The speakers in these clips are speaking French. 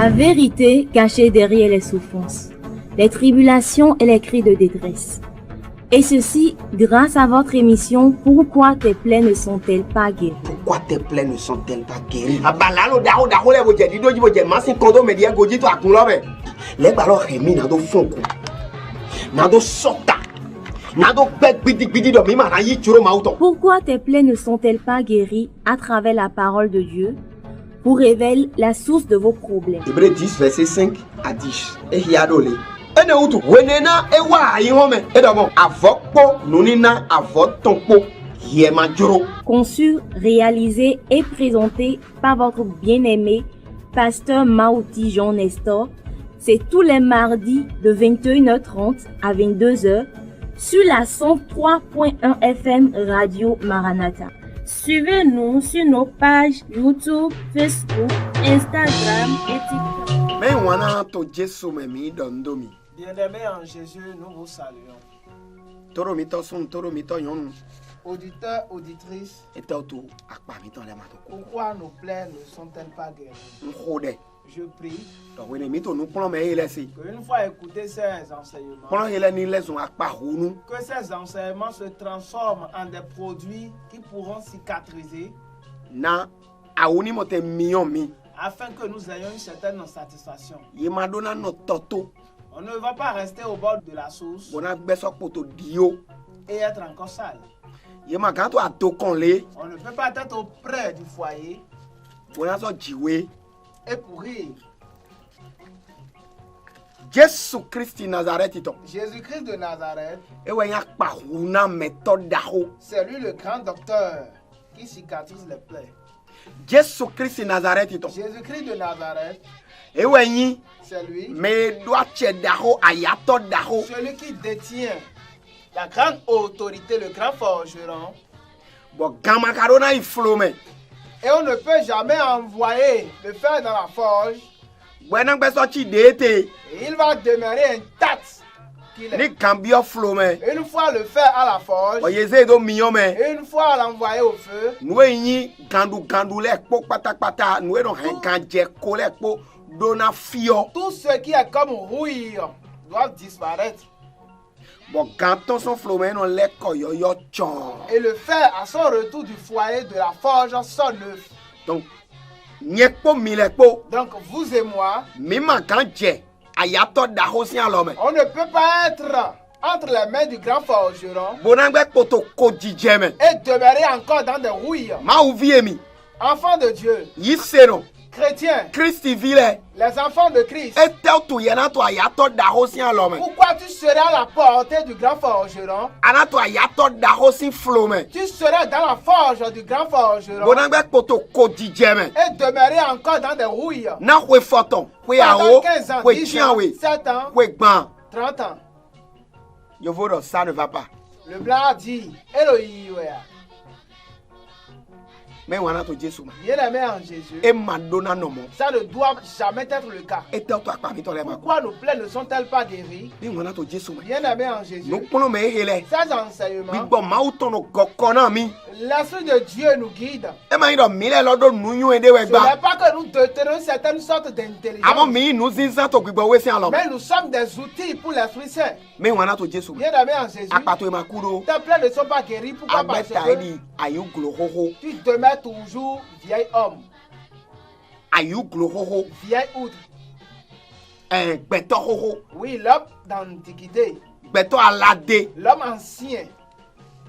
La vérité cachée derrière les souffrances, les tribulations et les cris de détresse. Et ceci grâce à votre émission Pourquoi tes plaies ne sont-elles pas guéries? Pourquoi tes plaies ne sont-elles pas guéries? Abalalo daho daho le boje dido jibo je masin kondo media goji to akun lobe. Le gbalo remi na do fonku. Na do sota. Na do beg bidi do mi ma na yi churo mauto. Pourquoi tes plaies ne sont-elles pas guéries à travers la parole de Dieu? Vous révèle la source de vos problèmes. Hébreux 10 verset 5 à 10. E hiadole. Ene utu wenena ewa ayihome edomo avokpo nunina avotonpo yemajoro. Conçu, réalisé et présenté par votre bien-aimé pasteur Maouti Jean Nestor, c'est tous les mardis de 21h30 à 22h sur la 103.1 FM Radio Maranatha. Suivez-nous sur nos pages YouTube, Facebook, Instagram et TikTok. Mais wana to Jesu memi dondomi. Bien-aimés en Jésus, nous vous saluons. Toromito son toromito yon. Auditeurs, auditrices, Et tautu akpamito le matoko. pourquoi nos plaies ne sont-elles pas guéries? Nkode. Je prie Donc wene mito nu plombe elesi. qu'une fois écouté ces enseignements, Plombe ele ni leson akpa hunu. que ces enseignements se transforment en des produits qui pourront cicatriser Na awuni mote miyomi. afin que nous ayons une certaine satisfaction. Yemadona no toto. On ne va pas rester au bord de la source Bona beso poto dio. et être encore sale. Yema kanto atokonle. On ne peut pas être auprès du foyer Bona so jiwe. et pourrir. Jesu Christi Nazareth ito. Jésus-Christ de Nazareth, Ewe yakpa huna méthode daho. c'est lui le grand docteur qui cicatrise les plaies. Jesu Christi Nazareth ito. Jésus-Christ de Nazareth, Ewe yin c'est lui, me doache daho ayato daho. celui qui détient la grande autorité, le grand forgeron. Bo gamakarona iflome. Et on ne peut jamais envoyer le fer dans la forge. Bwana beso chi dete. Et il va demeurer intact qu'il Ni est. kambio flome. Une fois le fer à la forge, O yeze do miyome. et une fois l'envoyer au feu, Noue yin gandu le kpo pata noue don ganje ko le kpo dona fio. tout ce qui est comme rouille doit disparaître. Bo ganton son flome non le koyoyo chon. Et le fer, à son retour du foyer de la forge, sort neuf. Donc nyekpo milekpo. Donc vous et moi, Mima kanje ayato daho si alome. on ne peut pas être entre les mains du grand forgeron Bonangbe poto ko jijeme. et demeurer encore dans des rouilles. Ma ouviemi. Enfants de Dieu, Yiseno. chrétiens, Christi vile. les enfants de Christ, Etel tu yena to ayato daho si alome. pourquoi tu serais à la portée du grand forgeron? Anato ayato daho si flome. Tu serais dans la forge du grand forgeron Bonangbe poto ko jijeme. et demeurer encore dans des rouilles. Na we foton. We Pendant ao. 15 ans, We 10 ans, chianwe. 7 ans, We gban. 30 ans. Yovodo, ça ne va pas. Le blanc a dit, Elohim, Mais wana to Jesu ma. bien-aimé en Jésus, E madonna nomo. ça ne doit jamais être le cas. Etel to akpa mi to le ma. Pourquoi nos plaies ne sont-elles pas guéries? Bi wana to Jesu ma. Bien-aimé en Jésus, No kono me hele. ces enseignements, Bigbo mauto no gokona mi. l'Esprit de Dieu nous guide. E ma ido mile lodo nunyu ede we Ce gba. n'est pas que nous détenons une certaine sorte Amo d'intelligence, mi nu zinza to gbigbo we si alome. mais nous sommes des outils pour l'Esprit Saint. Me wana to Jesu ma. Bien-aimé en Jésus, Akpato e makuro. tes plaies ne sont pas guéries. Pourquoi? Parce Abeta que edi ayu glohoho. tu demeures toujours vieil homme, Ayu glohoho. vieil outre. Beto hoho. Oui, l'homme d'antiquité, Beto alade. l'homme ancien.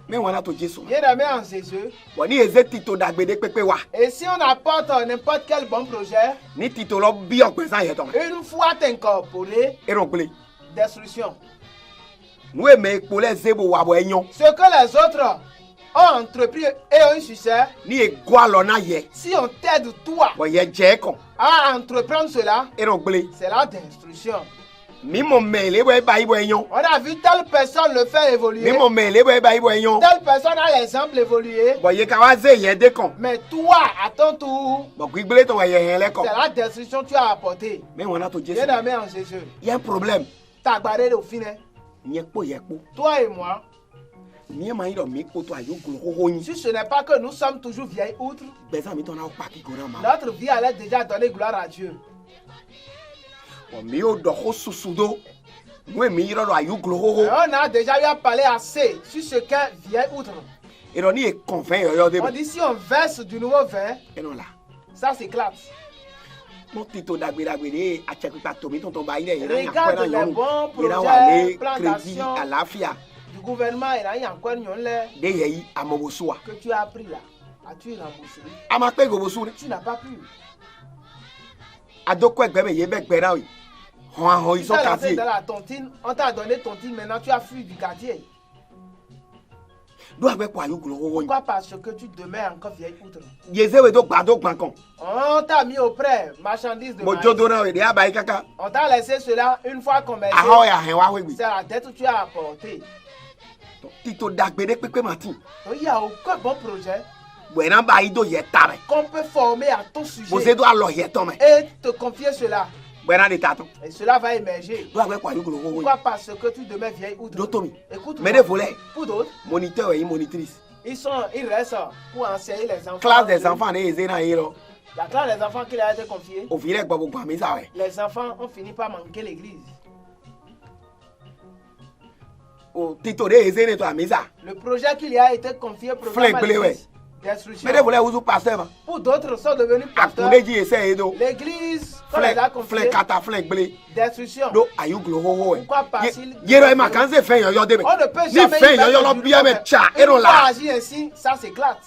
Me wana to Jesu ma. Bien-aimé en Jésus, Wani eze tito dagbede pepe wa. et si on apporte n'importe quel bon projet, Ni tito lo bi okpesan yeton. une fois incorporé, E ron ple. destruction. Nou e me ekpole zebo wabo enyon. Ce que les autres ont entrepris et ont eu succès, Ni e gwa lona ye. si on t'aide toi Bo ye je kon. à entreprendre cela, E ron ple. c'est la destruction. Mi mo mele bo e ba ibo enyon. On a vu telle personne le faire Mi évoluer, mo mele bo e ba ibo enyon. telle personne a l'exemple évoluer, Bo ye kawa ze ye de kon. mais toi, à ton tour, Bo gbigbele ton ye hen le kon. c'est la destruction que tu as apportée. Me wana to Jesu. Bien-aimé en Jésus, Y a un problème. t'as gardé au fin. Nyekpo yekpo. Toi et moi, Ni ma ido mi ko to ayo glohoho yin. si ce n'est pas que nous sommes toujours vieilles outres, Beza mi ton na o pa ki gora ma. notre vie allait déjà donner gloire à Dieu. Bon, mi o doko susudo. Nous mi iro ayu gloho. On a déjà eu à parler assez sur ce qu'est vieille outre. Et on y est convaincu yo de. On dit si on verse du nouveau vin, Et non là. ça s'éclate. Mon tito dagbe a check pa tomi tonton ba ile Regarde les bons projets, plantations à l'afia. du gouvernement et là il y a encore une De yeyi amobosua. que tu as pris là. As-tu remboursé? Ama pe gobosu. Tu n'as pas pu. Adoko egbe me ye be gbe na wi. Hon ils Tu sont t'es lancé quartier. dans la tontine, on t'a donné tontine, maintenant tu as fui du quartier. Do agbe kwa ayu gloho. Pourquoi? Parce que tu demeures encore vieille outre. Yezewe do gbado gbankon. On t'a mis au prêt, marchandise de maïs. Mojodo na we de abai kaka. On t'a laissé cela une fois commercé. Aha ya hen wa we C'est la dette que tu as apportée. Tito dagbe de pepe matin. Donc il n'y a aucun bon projet Buena ba ido ye tare. qu'on peut former à ton Mo se sujet do alo ye ton me. et te confier cela. Buena de taton. Et cela va émerger. Do agbe kwa ayu gloho. Pourquoi? Parce que tu demeures vieille outre. Dotomi. Écoute, Mais des volets. pour d'autres, Moniteur et monitrice. ils restent pour enseigner les enfants. Classe des enfants ne eze na yero. La classe des enfants qui leur a été confiée, O vire gba gbogbo ami sa we. les enfants ont fini par manquer l'église. O tito de eze ne to ami sa. Le projet qui lui a été confié, programme à Flink, blé, ouais. l'église, destruction. Mais des volets uzu pasteur ma. Pour d'autres sont devenus pasteurs. Akunde ji ese edo. L'église, quand elle a confié, Flink kata flink blé. destruction. Do ayu gloho we. Pourquoi? Parce qu'il- Yero e ma kanze fe yo de me. On ne peut Ni jamais fe y mettre yo lo du bia me nouveau. cha Une ero fois la. agir ainsi, ça s'éclate.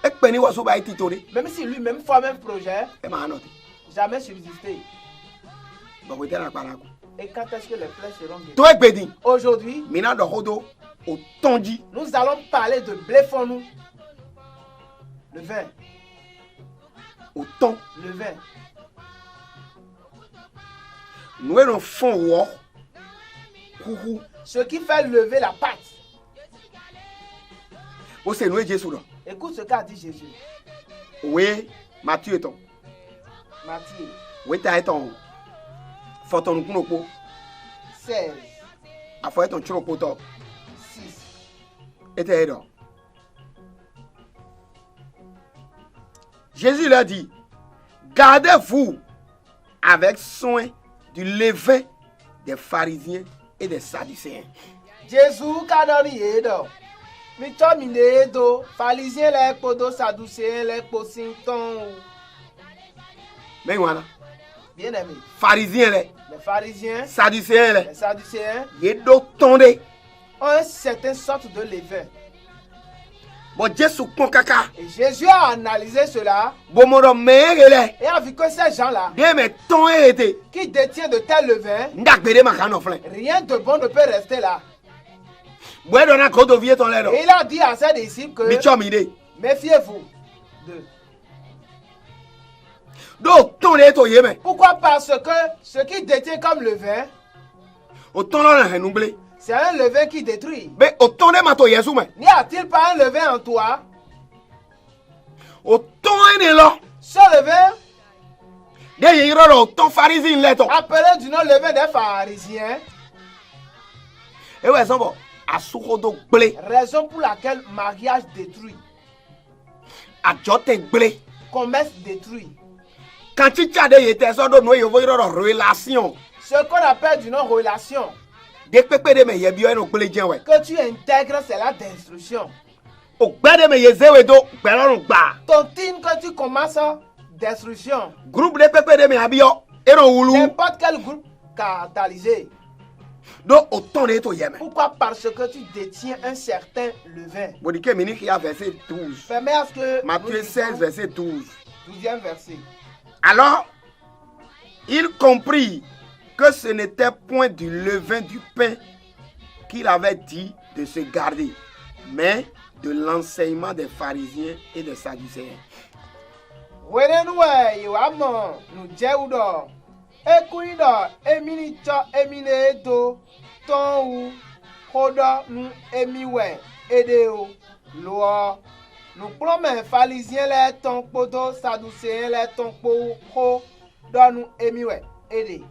E pe ni waso ba tito de. Même si lui-même fait même projet, E ma no. jamais subsisté. Ba ko tera para ko. Et quand est-ce que les plaies seront guéries? To egbedi. Aujourd'hui, Mina do hodo o tonji. nous allons parler de bléphonu. Le vin, O ton. le vin. Nous eron fond wo. Kuku. Ce qui fait lever la pâte. O se nou e Jesu do. Écoute ce qu'a dit Jésus. We Matthieu ton. Matthieu We ta ton. Foton kuno po. 16, Afo ton chiro po to. 6. Ete edo. Jésus leur dit, gardez-vous avec soin du levain des pharisiens et des sadducéens. Jésus kadoni yedo. Mito minedo. Pharisien le podo sadducéen le posinton. Mais voilà, Bien aimé. pharisiens, Les pharisiens, sadducéens, les sadducéens ils sont tombés. ont une certaine sorte de levain. Bon, Jésus pon kaka. Et Jésus a analysé cela Bon, mon mère, et a vu que ces gens-là de me ton été. qui détiennent de tel levain, Ndakbede makano flen. rien de bon ne peut rester là. Bwe dona kodo vie ton lelo. Et il a dit à ses disciples que Micho mide. méfiez-vous d'eux. Do ton le to yeme. Pourquoi? Parce que ce qui détient comme levain, O ton lo hen oublé. c'est un levain qui détruit. Be o ton de mato Yesu me. N'y a-t-il pas un levain en toi? O ton ene lo. Ce levain, De yiro lo ton pharisien le to. appelé du nom levain des pharisiens, E we son bo. Asuko do gble. raison pour laquelle mariage détruit, Ajote gble. commerce détruit. Quand tu as de yete so do no yo yiro lo relation. Ce qu'on appelle du nom relation, De pepe de me ye bio eno gble jen we. que tu intègres, c'est la destruction. O gbe de me ye zewe do gberorun gba. Tontine que tu commences, destruction. Groupe de pepe de me abio. Ero wulu. N'importe quel groupe catalysé. Do o ton de to yeme. Pourquoi? Parce que tu détiens un certain levain. Bodike mini qui a verset 12. Permets à ce que Matthieu 16 verset 12. 12e verset. Alors, il comprit que ce n'était point du levain du pain qu'il avait dit de se garder, mais de l'enseignement des pharisiens et des sadducéens. Werenue iwamo nujeudo. Ekuido emini cho emine do. Ton hodo nu emiwe edeo. Loa. Nous prenons pharisiens les ton podo sadducéens les ton po ho. Don nous emiwe ede.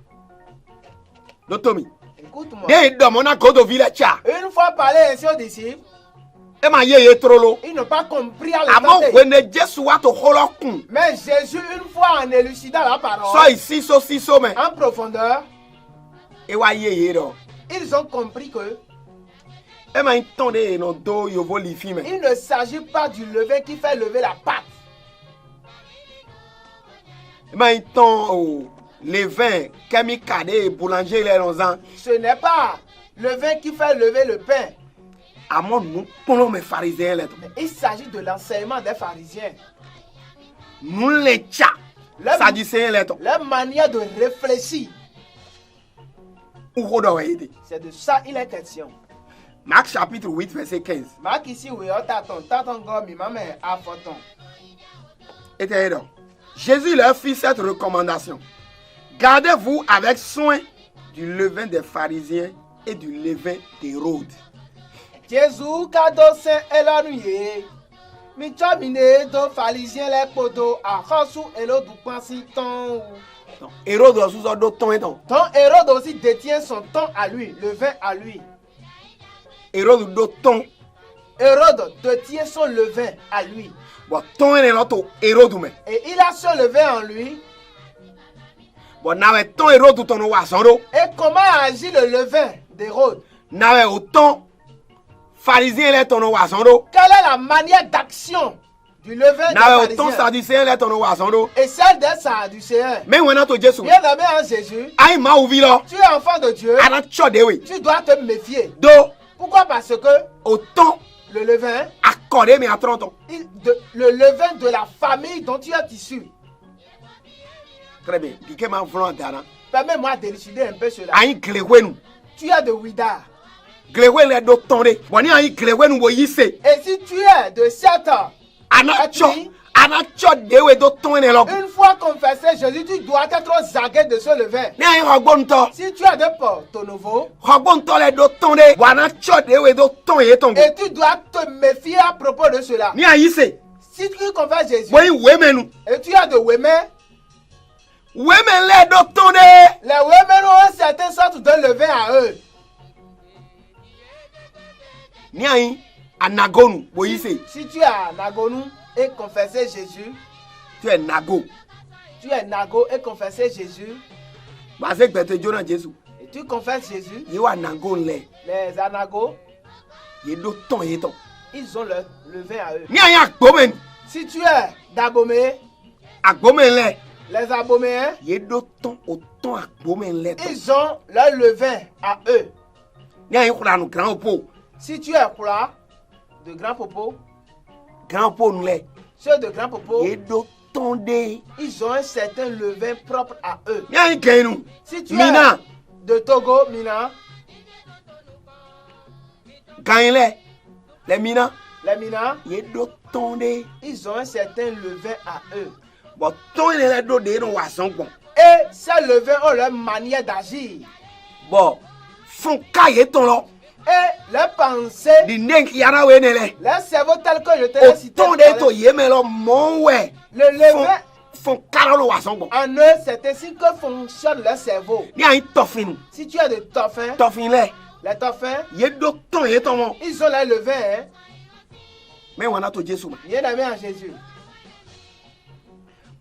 Notomi. Écoute-moi. Dès domona kodo village. Une fois parlé ainsi aux disciples, E ma ye trolo. Ils n'ont pas compris à Amo l'instant. wene Jésus wa to holokun. Mais Jésus, une fois en élucidant la parole, So ici so me. en profondeur, E wa ye ro. ils ont compris que E ma ntonde no do yovo lifi me. il ne s'agit pas du levain qui fait lever la pâte. E ma nton les vins kemi kade boulanger les lonzan. Ce n'est pas le vin qui fait lever le pain. Amo nous pono me pharisiens les. Il s'agit de l'enseignement des pharisiens. Nous les tcha. Leur, Sadducéens les. leur manière de réfléchir. Ou do wede. C'est de ça il est question. Marc chapitre 8 verset 15. Marc ici, oui, t'attends, gomi, maman, à photon. Et donc, Jésus leur fit cette recommandation. Gardez-vous avec soin du levain des pharisiens et du levain d'Hérode. Jésus, cadeau saint et la nuit. Micha mine do pharisien les podo à Hassou et l'autre du pensi ton. Hérode aussi a d'autres temps et temps. Ton Hérode aussi détient son temps à lui, le vin à lui. Hérode d'autres temps. Hérode détient son levain à lui. Bon, temps est l'autre Hérode mais. Et il a ce levain en lui. Bon, n'avait temps Hérode ton ouasando. Et comment agit le levain d'Hérode? N'avait autant pharisien les ton ouasando. Quelle est la manière d'action du levain des N'avait autant pharisiens sadducéens les ton ouasando. et celle des Sadducéens? Mais on a to Jésus. Bien aimé en Jésus, Aïe ma ouvilo. tu es enfant de Dieu, Ana chodewe. tu dois te méfier. Do Pourquoi? Parce que autant le levain, accordé mais à 30 ans. le levain de la famille dont tu es issu. Très bien. Diké ma vlon dana. Permets-moi d'élucider un peu cela. Aïe glewenu. Tu es de Ouida. Glewe les do tonde. Boni aïe glewenu wo yise. Et si tu es de 7 ans, Anacho dewe do tonde lo. une fois confessé Jésus, tu dois être zagué de ce levain. Ni aïe rogbonto. Si tu es de Porto Novo, Rogbonto les do tonde. Wanacho dewe do tonde tongo. et tu dois te méfier à propos de cela. Ni aïe se. Si tu confesses Jésus, Boni wemenu. et tu es de Wémé, Wemen les do tonde. les Wémé ont une certaine sorte de levain à eux. Ni aïe anagonu wo yise. Si tu es à Nagonou et confesser Jésus, Tu es nago. tu es Nago et confesser Jésus, Base gbete jona Jésus. et tu confesses Jésus, Ye wa nago le. les Anagos, Ye do ton ye ton. ils ont leur levain à eux. Ni aïe agbomen. Si tu es d'Abomé, Agbomen le. les Aboméens, Ye do ton autant agbomen le. ils ont leur levain à eux. Ni aïe kura nou grand po. Si tu es quoi, de Grand Popo, Grand po nou le. ceux de Grand Popo, Ye do tonde. ils ont un certain levain propre à eux. Ni aïe genu. Si tu Mina. es de Togo, Mina, Gagne le. Les mina. les Mina, Ye do tonde. ils ont un certain levain à eux. Bon ton le do de no wason bon. Et ces levains ont leur manière d'agir. Bon. Fon ka ye ton lo. Et leurs pensées, Di nek yana we ne le. leur cerveau tel que je te l'ai cité. Autant de to ye me lo mon we. Le levain Fon kara lo wason bon. en eux, c'est ainsi que fonctionne leur cerveau. Ni aïe tofin. Si tu es de Toffin, Tofin le. les Toffins, Ye do ton ye ton mon. ils ont leur levain, hein. Mais on a to Jésus. Bien aimé en Jésus.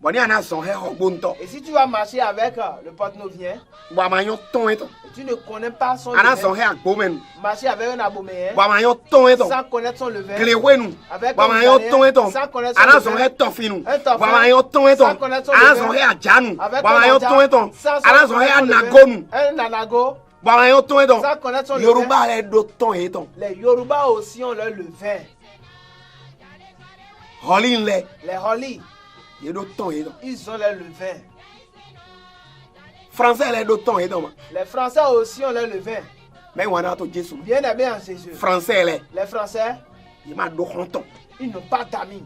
Bon ni ana son he rogbonto. Et si tu vas marcher avec le porte-novien, Bo mayon ton et ton. et tu ne connais pas son Ana son levain, he agbomen. marcher avec un aboméen, Bo mayon ton et ton. sans connaître son levain, Glewenu. avec Bo un mayon ton et ton. sans connaître son Ana son levain, he tofinu. Un tofin. Bo mayon ton et ton. Sans connaître son Ana levain. son he ajanu. avec Bo un mayon adja, ton et ton. sans Ana son he connaître son levain, anagonu. un anago, Bo mayon ton et ton. sans connaître son levain. Yoruba le do ton et ton. Les Yoruba aussi ont leur levain. Holin le. Les Holi, Ye do ton et ton. ils ont leur levain. Français le do ton et ton. Les Français aussi ont leur levain. Mais on a to Jésus. Bien aimé en Jésus. Français le. Les Français, Ye ma do honton. ils n'ont pas d'amis.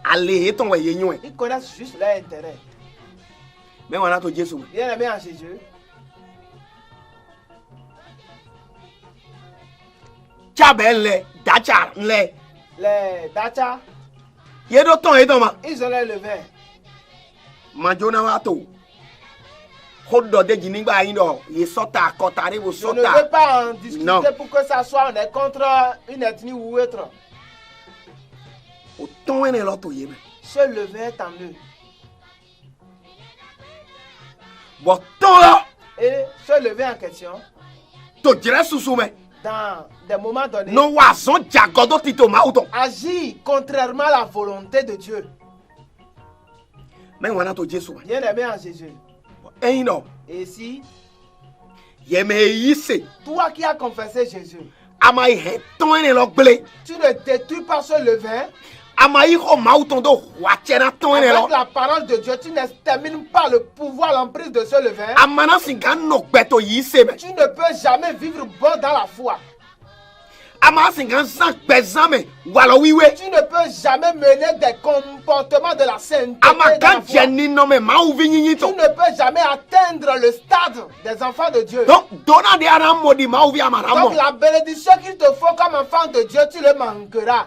Allez et ton we ye nyon. Ils connaissent juste leur intérêt. Mais on a to Jésus. Bien aimé en Jésus. Tchabel le. Dacha le. Les Dacha, Ye do ton et ton ma. ils ont leur levain. Majona wa to. Hodo de jinigba yin do. Ye sota akota re wo Je ne sota. veux pas en discuter Non. pour que ça soit on est contre une ethnie ou autre. Autant est l'autre yéme. Se lever est tant mieux. Bon, tant là. Et se lever en question, To dirais sous mais. dans des moments donnés, Non wazon diagodo tito ma auton. agir contrairement à la volonté de Dieu. Mais on a to Jésus. Bien aimé en Jésus. Eh non. Et si Yeme yise. toi qui as confessé Jésus, Ama ihe tant est l'autre blé. tu ne détruis pas ce levain, Ama iho ma auton do wachena tant est avec l'autre. la parole de Dieu, tu n'extermines pas le pouvoir, l'emprise de ce levain. Amana singa no beto yise me. Tu ne peux jamais vivre bon dans la foi. Ama singa san bezame walo wiwe. Tu ne peux jamais mener des comportements de la sainteté Ama dans la kan foi. jeni no me ma uvi nyinyi Tu to. ne peux jamais atteindre le stade des enfants de Dieu. Donc dona de ara modi ma uvi amara mo. Donc la bénédiction qu'il te faut comme enfant de Dieu, tu le manqueras.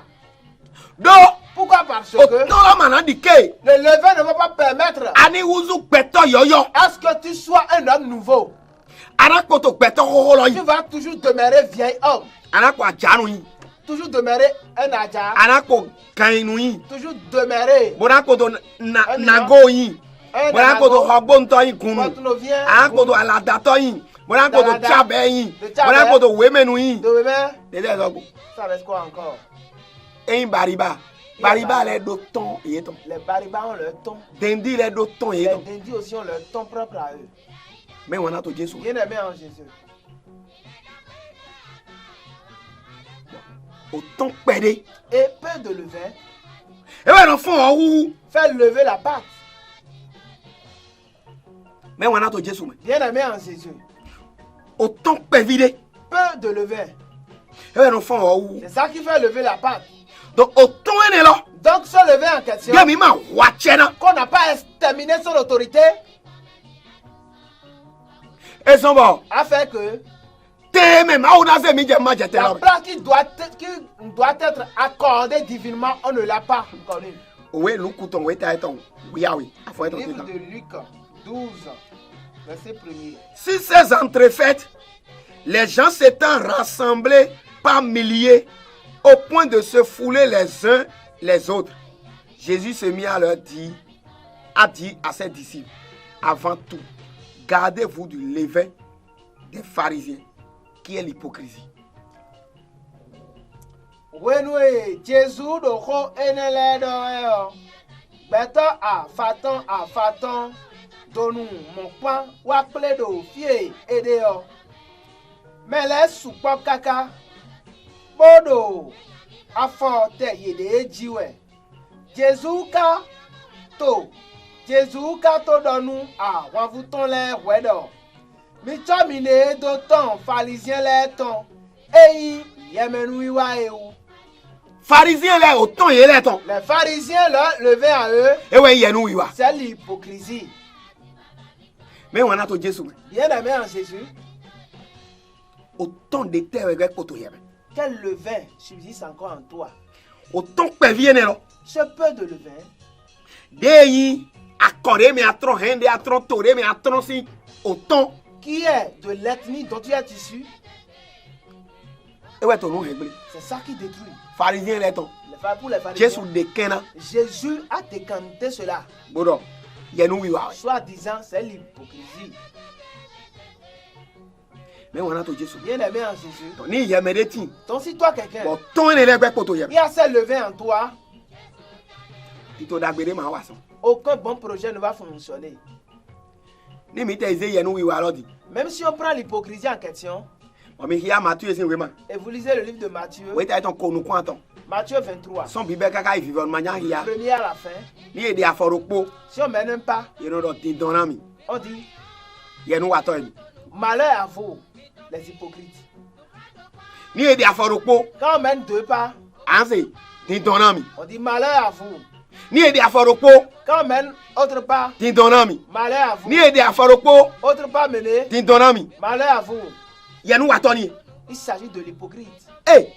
Do Pourquoi? Parce que otola mana dike. le levain ne va pas permettre Ani wuzu beto yoyo. à ce que tu sois un homme nouveau. Ara koto beto hoholo Tu yi. vas toujours demeurer vieil homme. Ara ko ajanu yi. Toujours demeurer un adja. Ara ko kainu yi. Toujours demeurer Bora koto nago yi. un Bora koto anago. hobonto yi kunu. Quand on vient Ara koto aladato yi. Bora koto Dalada. chabe yi. Le chabe. Bora koto wemenu yi. demain, Dede zogo. ça reste quoi encore? Ein bariba. Bariba le do ton yeton. Les baribas ont leur ton. Dendi le do ton Les yeton. dindis aussi ont leur ton propre à eux. Mais on a to Jésus. Bien aimé en Jésus. Autant pédé. Et peu de levain, Et ouais l'enfant ou. fait lever la pâte. Mais on a to Jésus. Bien aimé en Jésus. Autant pédé. Peu de levain. Et ouais l'enfant ou. C'est ça qui fait lever la pâte. Donc autant est là. Donc ce lever en question, Bien mi ma wachena. qu'on n'a pas exterminé son autorité, Et son bon. a fait que Te me ma ou na se mi je ma jete la là. place qui doit être accordée divinement, on ne l'a pas connue. Ouais nous couton ouais ta ton. Oui ah oui. A faut être Livre temps. de Luc 12, verset 1er. Si ces entrefaites, les gens s'étant rassemblés par milliers au point de se fouler les uns les autres, Jésus se mit à leur dire, a dit à ses disciples, avant tout, gardez-vous du levain des pharisiens, qui est l'hypocrisie. Wenwe Jésus do ko enele do eo. Beto a faton donu mon pan wa ple do fie ede o. Mele supo kaka bodo afọ te yede ejiwe. Jésus ka to donu a wavuton le wedo. Mi cho mi ne do ton pharisien le ton. Eyi yemenu iwa ewu. Pharisiens là, autant il est ton. Les pharisiens là, levaient à eux, Et ouais, il y a nous, oui. c'est l'hypocrisie. Mais on a to Jésus. Bien aimé en Jésus, Autant de terre avec poto yeme. quel levain subsiste encore en toi? Autant que vienne là. Ce peu de levain, Deyi accordé mais à trop hende à trop toré mais à trop si autant. qui est de l'ethnie dont tu es issu, Et ouais ton nom réglé. c'est ça qui détruit. Pharisien là ton. Pour les pharisiens, Jésus de Kena. Jésus a décanté cela. Bodo. Il y a nous, oui. Soit disant, c'est l'hypocrisie. Mais on a to Jésus. Bien aimé en Jésus, Ni yeme de ti. donc si toi quelqu'un, Bon, ton est avec poto yeme. il y a ce levain en toi, Tito dagbere ma wason. aucun bon projet ne va fonctionner. Ni mi te ise ye nous, oui, alors dit. Même si on prend l'hypocrisie en question, On me hiya Matthieu ese wema. et vous lisez le livre de Matthieu, Oui, t'as ton konou kwanton. Matthieu 23, Son bibe kaka i vivon manya hiya. premier à la fin, Ni e de aforokpo. si on ne mène pas, Ye no do ti donami. on dit Ye nou wato emi. malheur à vous, les hypocrites. Ni e de aforokpo. Quand on mène deux pas, Anse ti donami. on dit malheur à vous. Ni e de aforokpo. Quand on mène autre pas, Ti donami. malheur à vous. Ni e de aforokpo. Autre pas mené, Ti donami. malheur à vous. Ye nou wato ni. Il s'agit de l'hypocrite. Eh.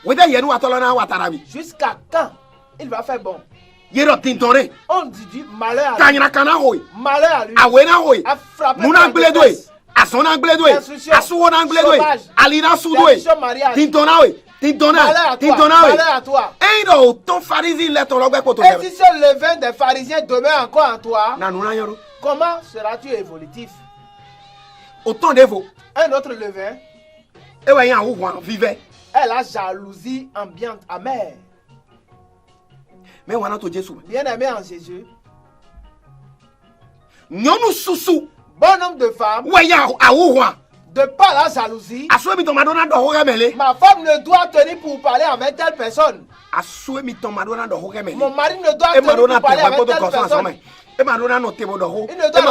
Wede ye nou wato lona watarabi. Jusqu'à quand il va faire bon? Ye do ti donne. On dit malheur à lui. Kanyina kana hoy. Malheur à lui. Awena hoy. À frapper Muna par la ngbeledwe. détresse. Ason ngbeledwe. Instruction. Asuwo ngbeledwe. Sauvage. Alina sudwe. L'instruction mariage. Ti donawe. Malheur à toi. Et ton pharisien là ton logbe poto. Et si ce levain des pharisiens demeure encore en toi, comment seras-tu évolutif? Autant de vous. Un autre levain vivait. est la jalousie ambiante amère. Mais on a tout Jésus. Bien aimé en Jésus. Nous sous. Bon nombre de femmes. De par la jalousie, ma femme ne doit tenir pour parler avec telle personne. Mon mari ne doit tenir pour parler avec telle personne. Il ne doit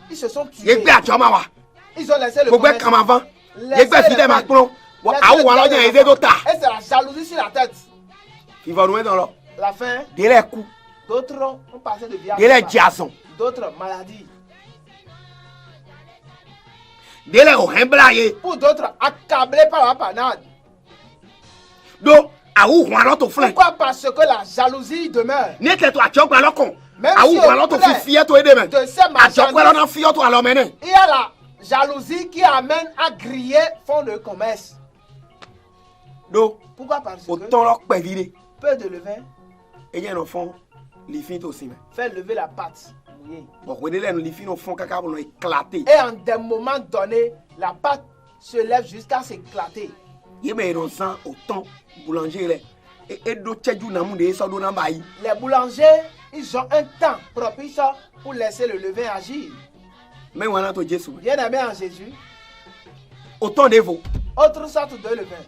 ils se sont tués. Ils ont laissé le commerce. Et c'est la jalousie sur la tête. La fin. D'autres ont passé de viages. D'autres maladies. Pour d'autres accablés par la panade. Pourquoi? Parce que la jalousie demeure. Même si on plaît de ces marchandises, il y a la jalousie qui amène à griller fond de commerce. Pourquoi? Parce que peu de levain fait lever la pâte. Et en des moments donnés, la pâte se lève jusqu'à s'éclater. Les boulangers, ils ont un temps propice pour laisser le levain agir. Bien aimé en Jésus. Autant de vous. Autre sorte de levain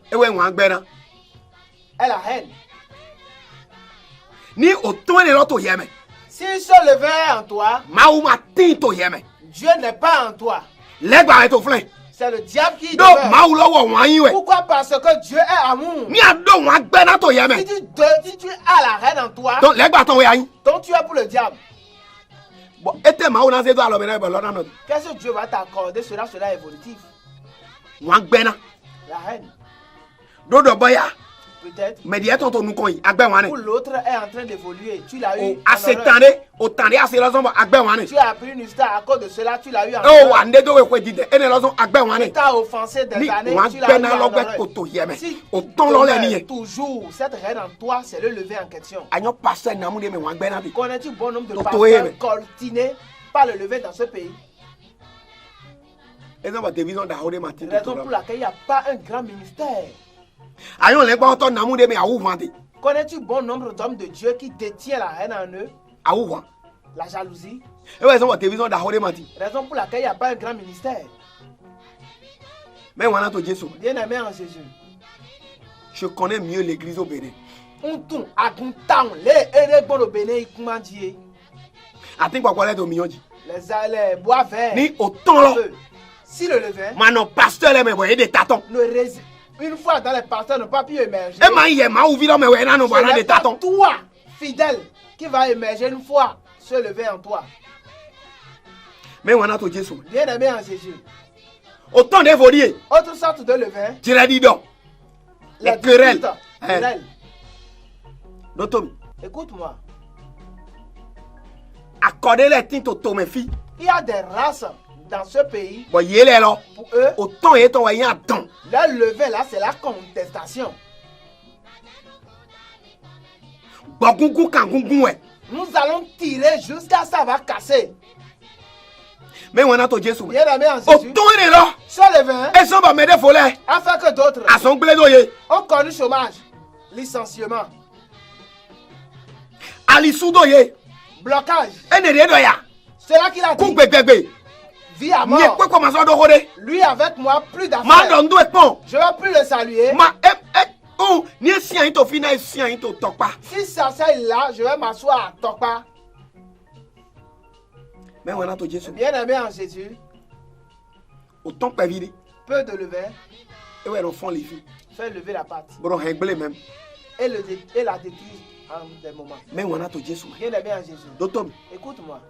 est la haine. Ni autant de l'autre yeme. Si ce levain est en toi, Dieu n'est pas en toi. C'est le diable qui demeure. Pourquoi? Parce que Dieu est amour. Si tu as la haine en toi, donc tu es pour le diable. Qu'est-ce que Dieu va t'accorder? Cela sera évolutif. La haine. Peut-être. Ou l'autre est en train d'évoluer. Tu l'as eu. Tu as appris une histoire à cause de cela. Tu l'as eu en tu t'as offensé des années. Tu l'as eu en horreur. Si toujours cette haine en toi, c'est le lever en question. Connais-tu bon nombre de pasteurs coltinés par le lever dans ce pays? Raison pour laquelle il n'y a pas un grand ministère. Connais-tu bon nombre d'hommes de Dieu qui détiennent la haine en eux? La jalousie. Raison pour laquelle il n'y a pas un grand ministère. Bien aimé en Jésus. Je connais mieux l'église au Bénin. Les bois verts. Ni autant. Si le levain. Maintenant, pasteur, les me des tâtons. Une fois dans les pasteurs n'ont pas pu émerger. Ce n'est pas toi, fidèle, qui va émerger une fois se lever en toi. Bien aimé en Jésus. Autant d'évoluer. Autre sorte de levain. Tu l'as dit donc. Les querelles. Écoute-moi. Accorder les tintes aux mes filles. Il y a des races dans ce pays. Pour eux, autant et ton voyant temps. Le lever là, c'est la contestation. Nous allons tirer jusqu'à ça va casser. Mais on a ton Jésus. Bien aimé en Jésus. Autant est là. Ce levain. Elles sont pas mes volets. Afin que d'autres. À son plaidoyer. Ont connu chômage, licenciement. À l'issoudoyer. Blocage. Et ne rien doya. C'est là qu'il a dit. Vie à mort. Lui avec moi, plus d'affaires. Je ne vais plus le saluer. Si ça c'est là, je vais m'asseoir à Tokpa. Bien aimé en Jésus. Peu de levain. Fait lever la pâte. Et la détruire en des moments. Bien aimé en Jésus. Écoute-moi.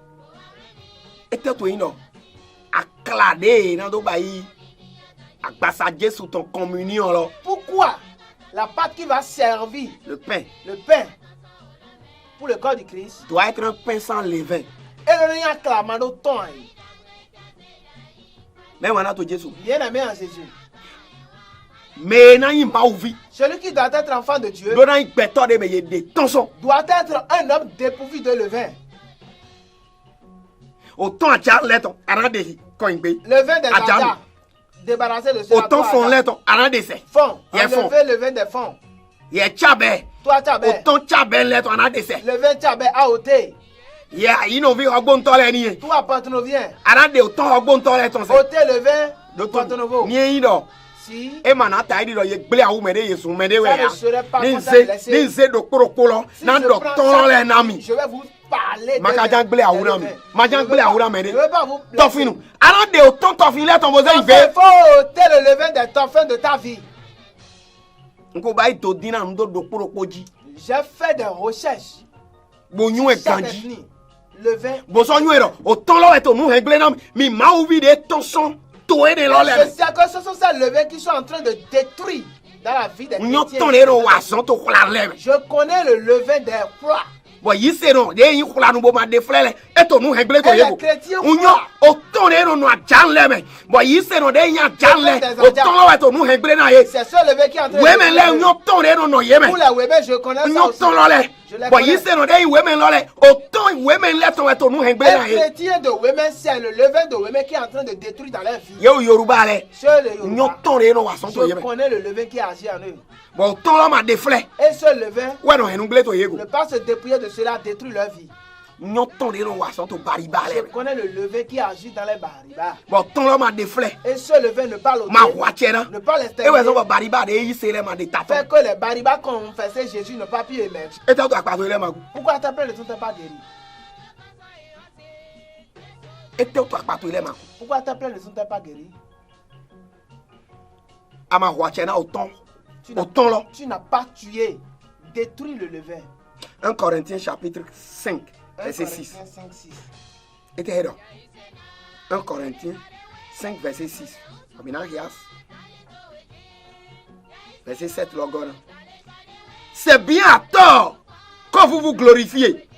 Pourquoi la pâte qui va servir le pain pour le corps du Christ doit être un pain sans levain? Et le rien clamant au temps. Mais on a tout Jésus. Bien aimé en Jésus. Mais n'a pas ouvert. Celui qui doit être enfant de Dieu Doit être pétard de mais des tonsons. doit être un homme dépourvu de levain. Autant à Charles arrête de coimbe. Le vin des Ada. Débarrasser de cela. Autant fond letton arrête de c'est. Fond. Il y a fond. Enlever le vin des fonds. Il y a Chabé. Toi, Tchabé. Autant Chabé letton arrête de c'est. Le vin Tchabé a ôté. Il y a innové au bon temps là ni. Toi, Pantonovien. Arrête de autant au bon temps là ton c'est. Ôté le vin de Pantonovo. Ni ido. Si. E mana ta idi do ye gble a umede yesu mede we Ça ya. ne serait pas Ni comme ça de laisser. ni se do korokolo Si na je do prends ton ça, le nami. je vais vous parler Makajan gble a wura mi. Majan gble a wura mede. Je ne veux pas vous Tofinu. Arrête de autant tofinu ton bozo Il ibe. faut ôter le levain des torfins de ta vie. Nko ba ito dina ndo do korokoji. J'ai fait des recherches. Bonyu e Chaque ganji. ethnie, le vin. Bozo nyu ero autant lo eto nu hegle na mi ma ubi de tonson to e de lo Je le. sais que ce sont ces levains qui sont en train de détruire dans la vie des Nyo chrétiens. ton ero wa son to kula le. Je connais le levain des froids. Bo yise no de yin kula nu bo ma de frele eto nu hegle to Et les yego. chrétiens Unyo croient. autant ero no ajan le me. Bo yise no de yin ajan le. Des Autant lo eto nu hegle na ye. C'est ce levain qui est en train Women le de unyo ton ero no ye me. Pour les women, je connais ça Unyo aussi. ton lo le. Je les Bo connais. yise no de yin women lo le. Autant women le ton eto nu hegle Un na ye. chrétien de women, c'est le levain de women qui est en train de détruire dans leur vie. Yo Yoruba le. Ceux de Unyo Yoruba, ton ero wa son to ye je me. connais le levain qui agit en eux. Bo autant lo ma de fle. Et ce levain, Ouais no henu gle to yego. ne pas se dépouiller de cela, détruire leur vie. Unyo ton ero wa son to bariba Je le. connais le levain qui agit dans les baribas. Bo autant lo ma de fle. Et ce levain ne pas l'ôter, Ma wachera. ne pas E we so l'exterminer, bo bariba de yi se le ma de taton. fait que les baribas confessaient Jésus ne pas pu émerger. E ta to apato le ma. Pourquoi tes plaies ne sont pas guéries? E te to apato le ma. Pourquoi tes plaies ne sont pas guéries? Ama wachera autant. Tu n'as- Autant lo. Tu n'as pas tué, détruit le levain. 1 Corinthiens chapitre 5 1 verset 6. Corinthiens 5, 6. Et te hedo. 1 Corinthiens 5 verset 6. Abina hias. Verset 7 logona. C'est bien à tort que vous vous glorifiez.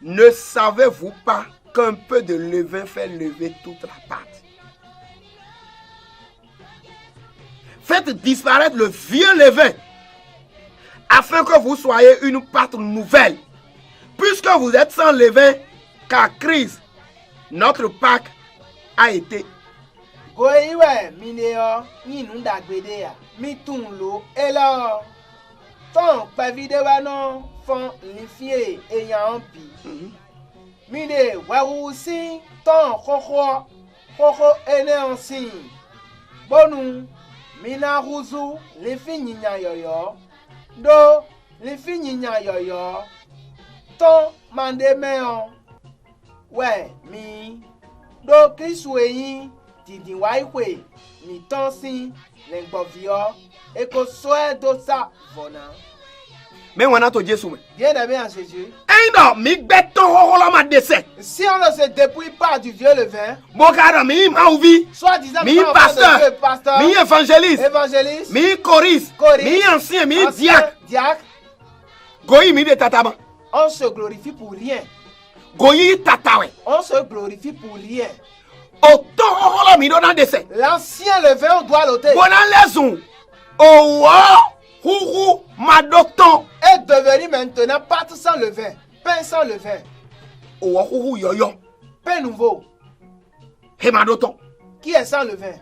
Ne savez-vous pas qu'un peu de levain fait lever toute la pâte? Faites disparaître le vieux levain afin que vous soyez une pâte nouvelle. Puisque vous êtes sans levain, car Christ, notre Pâque, a été. Goyiwe mineo yinu dagbede ya mi tun lo elo ton pe videwa no fon lifie eyan pi mine wewu si ton koko ene onsin bonu mina ruzu lifi nyinya yoyo do lifi nyinya yoyo ton mande meon we mi do kristu eyin didi wa ikwe mi ton si lengbovio eko soe do sa vona. Mais on a tout Jésus. Bien aimé en Jésus, Non, mi béton la ma décès. si on ne se dépouille pas du vieux levain, Bokara mi ma ouvi. soit disant Mi pas enfant de pasteur. Dieu, pasteur, Mi évangéliste. évangéliste, Mi choriste. choriste, Mi ancien, mi ancien, diacre. diacre, Goyi mi de tataba. on se glorifie pour rien. Goyi tatawe. On se glorifie pour rien. Autant la mi donna décès. L'ancien levain, on doit l'ôter. Bona leson. Oh, hou, madoton. Est devenu maintenant pâte sans levain, pain sans levain, Oh, hou, yo. pain nouveau, He madoton. qui est sans levain.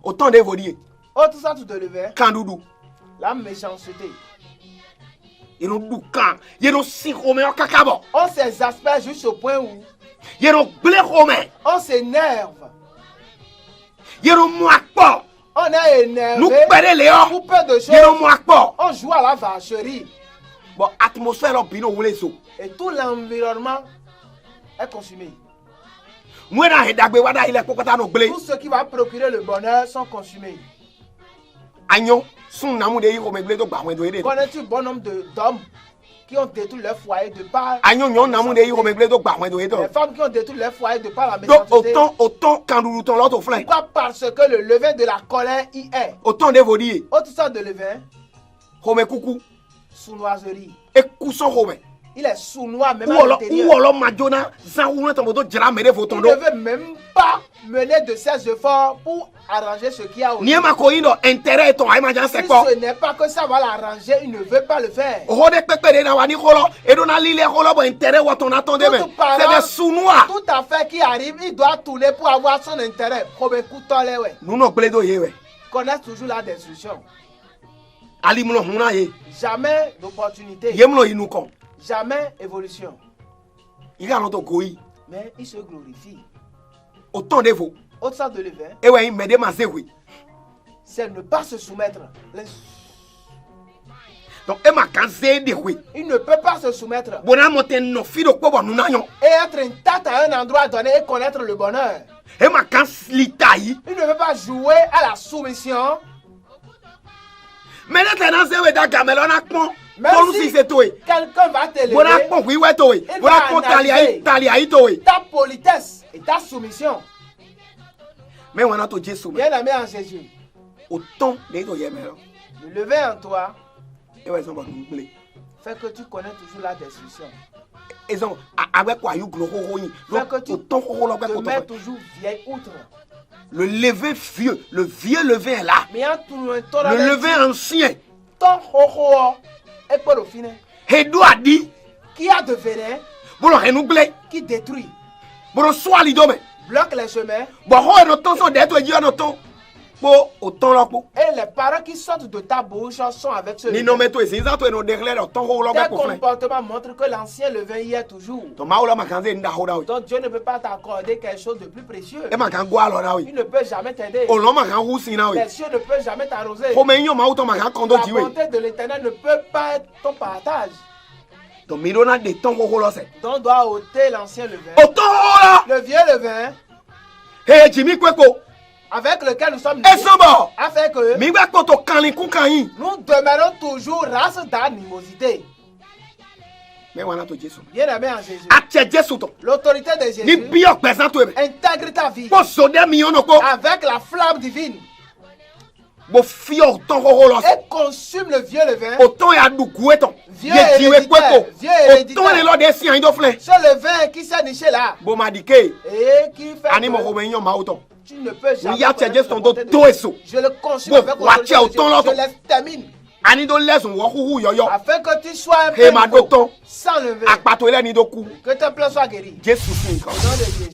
Autant de vodier. Autre sorte de levain, Kandoudou. la méchanceté. Yeno doukan. Yeno si rome en kakabo. On s'exaspère jusqu'au point où Yeno blé rome. on s'énerve. Yeno mouakpo. On est énervé Nous perdons léon. pour peu de Yeno choses. mouakpo. On joue à la vacherie. Bon, atmosphère en pino ou les so. Et tout l'environnement est consumé. Moi, na hedagbe wada ile kokota no blé. Tout ce qui va procurer le bonheur sont consumés. Agnon, son namou de yi rome blé do gba wen do ede. Connais-tu bon nombre d'hommes qui ont détruit leur foyer de par Agnon nyon namou de yi rome blé do gba wen do ede. les femmes qui ont détruit leur foyer de par la Donc méchanceté? autant kandoudou ton l'autre flanc. Pourquoi? Parce que le levain de la colère y est. Autant de vodier. Autre sorte de levain, Rome coucou. sournoiserie. Et cousson rome. Il est sournois même Ou à alors l'intérieur. Majona, Zaouna, Tomodo, Djela, Mede, Il Votondo. ne veut même pas mener de ses efforts pour arranger ce qu'il y a autour. Niema Koindo, intérêt ton Aïmajan, Si c'est quoi? ce n'est pas que ça va l'arranger, il ne veut pas le faire. Rode Pepe de Nawani Holo, et Dona Lile Holo, intérêt, ou ton attendez, Tout parent, c'est des Sounois. Tout affaire qui arrive, il doit tourner pour avoir son intérêt. Comme un couteau, ouais. Nous n'en plaidons, ouais. Connaissent toujours la destruction. Alimuno, Mouna, ye. Jamais d'opportunité. Yemlo, Inukon. Jamais évolution. Il a notre Goi. Mais il se glorifie. Autant de vous. Autre sorte de levain, Et ouais, il m'a demandé, oui. c'est ne pas se soumettre. Donc, elle m'a cansé de oui. Il ne peut pas se soumettre Bon, monté nos filles de quoi, nous n'ayons. et être intact à un endroit donné et connaître le bonheur. Elle m'a cansé l'Italie. Il ne veut pas jouer à la soumission. Mais là, t'es dans ce week-end, Gamel, on a quoi? Même Pour nous, si si c'est toi. quelqu'un va te Bon, on a lever, quoi? Oui, ouais, toi. il Bon, on va a quoi? analyser Talia, toi. ta politesse et ta soumission. Mais on a tout Jésus. Bien aimé en Jésus, Autant de toi, Yemel. le lever en toi Et ouais, ça va nous plaire. fait que tu connais toujours la destruction. Ils ont, avec quoi, you gros, Fait que tu autant, te mets toujours vieille outre. le levain vieux, le vieux levain est là. Mais en tout le temps, Le levain ancien. ton ho et pour le final, Et doit dire, qui a de venin, bon, on renouvelé. qui détruit, Bon, soit l'idome. bloque les chemins. Bon, on a notre temps, son d'être, on a notre temps. Bon, autant là, pour. Et les paroles qui sortent de ta bouche sont avec ce Ni levain. non, mais toi, c'est ça, toi, nous derrière, le temps, on l'a Tes pour faire. comportements montrent que l'ancien levain y est toujours. Ton maoula m'a cansé, n'a pas eu. Donc Dieu ne peut pas t'accorder quelque chose de plus précieux. Et m'a cansé, alors, oui. Il ne peut jamais t'aider. On l'a m'a cansé, aussi, oui. Les cieux ne peuvent jamais t'arroser. Comme un m'a autant m'a cansé, quand La on dit, oui. bonté de l'éternel ne peut pas être ton partage. Donc, Mirona, des temps, on l'a fait. Donc on doit ôter l'ancien levain. Autant, là. Le vieux levain Hé, Jimmy Kweko. avec lequel nous sommes Et nés ça va. a fait que Mais va quand on canne, qu'on canne. nous demeurons toujours race d'animosité. Mais on a tout Jésus. Bien aimé en Jésus. Atia Jésus, ton. L'autorité de Ni Jésus bien présent, toi. intègre ta vie Pour sauver millions de quoi. avec la flamme divine Bon, fille, autant, on l'a fait. et consume le vieux levain. Autant, il y a du goueton. Vieux héréditaire, vieux héréditaire. Autant, il y a des siens, il doit faire. Ce levain qui s'est niché là Bon, m'a dit que. et qui fait Animo que Romain, m'a autant. tu ne peux jamais Ni ya connaître Jésus, la ton bonté de dos, Dieu. eso. Je le consume Bon, avec watia, l'autorité de autant Dieu. l'autre. Je l'extermine Ani do les on wahou yo yo. afin que tu sois un He peu ma nouveau, doton. sans lever. Akpato ele ni do ku. Que tes plans soient guéris. Jésus fin. Au nom de Jésus.